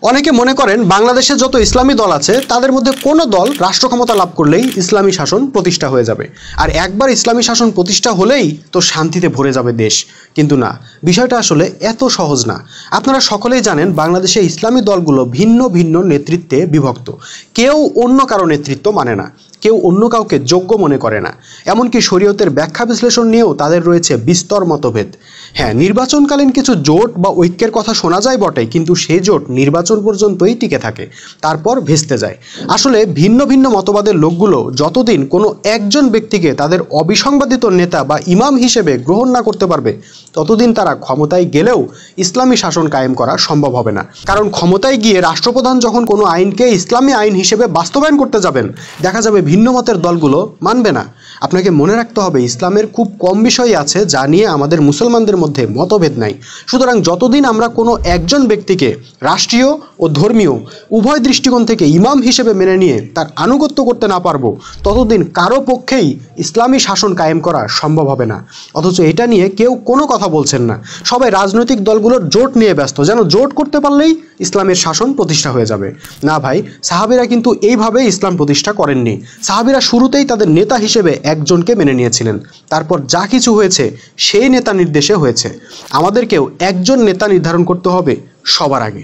অনেকে মনে করেন বাংলাদেশে যত ইসলামী দল আছে তাদের মধ্যে কোনো দল রাষ্ট্র ক্ষমতা লাভ করলেই ইসলামী শাসন প্রতিষ্ঠা হয়ে যাবে, আর একবার ইসলামী শাসন প্রতিষ্ঠা হলেই তো শান্তিতে ভরে যাবে দেশ। কিন্তু না, বিষয়টা আসলে এত সহজ না। আপনারা সকলেই জানেন বাংলাদেশে ইসলামী দলগুলো ভিন্ন ভিন্ন নেতৃত্বে বিভক্ত। কেউ অন্য কারো নেতৃত্ব মানে না, কেউ অন্য কাউকে যোগ্য মনে করে না, এমনকি শরীয়তের ব্যাখ্যা বিশ্লেষণ নিয়েও তাদের রয়েছে বিস্তর মতভেদ। হ্যাঁ, নির্বাচনকালীন কিছু জোট বা ঐক্যের কথা শোনা যায় বটে, কিন্তু সেই জোট নির্বাচন পর্যন্তই টিকে থাকে, তারপর ভেস্তে যায়। আসলে ভিন্ন ভিন্ন মতবাদের লোকগুলো যতদিন কোনো একজন ব্যক্তিকে তাদের অবিসংবাদিত নেতা বা ইমাম হিসেবে গ্রহণ না করতে পারবে, ততদিন তারা ক্ষমতায় গেলেও ইসলামী শাসন কায়েম করা সম্ভব হবে না। কারণ ক্ষমতায় গিয়ে রাষ্ট্রপ্রধান যখন কোনো আইনকে ইসলামী আইন হিসেবে বাস্তবায়ন করতে যাবেন, দেখা যাবে ভিন্ন মতের দলগুলো মানবে না। আপনাকে মনে রাখতে হবে, ইসলামের খুব কম বিষয় আছে যা নিয়ে আমাদের মুসলমানদের মধ্যে মতভেদ নাই। সুতরাং যতদিন আমরা কোনো একজন ব্যক্তিকে রাষ্ট্রীয় ও ধর্মীয় উভয় দৃষ্টিকোণ থেকে ইমাম হিসেবে মেনে নিয়ে তার আনুগত্য করতে না পারবো, ততদিন কারো পক্ষেই ইসলামী শাসন কায়েম করা সম্ভব হবে না। অথচ এটা নিয়ে কেউ কোনো কথা বলছেন না। সবাই রাজনৈতিক দলগুলোর জোট নিয়ে ব্যস্ত, যেন জোট করতে পারলেই ইসলামের শাসন প্রতিষ্ঠা হয়ে যাবে। না ভাই, সাহাবীরা কিন্তু এইভাবে ইসলাম প্রতিষ্ঠা করেননি। সাহাবীরা শুরুতেই তাদের নেতা হিসেবে একজনকে মেনে নিয়েছিলেন, তারপর যা কিছু হয়েছে সেই নেতা নির্দেশে হয়েছে। আমাদেরকেও একজন নেতা নির্ধারণ করতে হবে সবার আগে।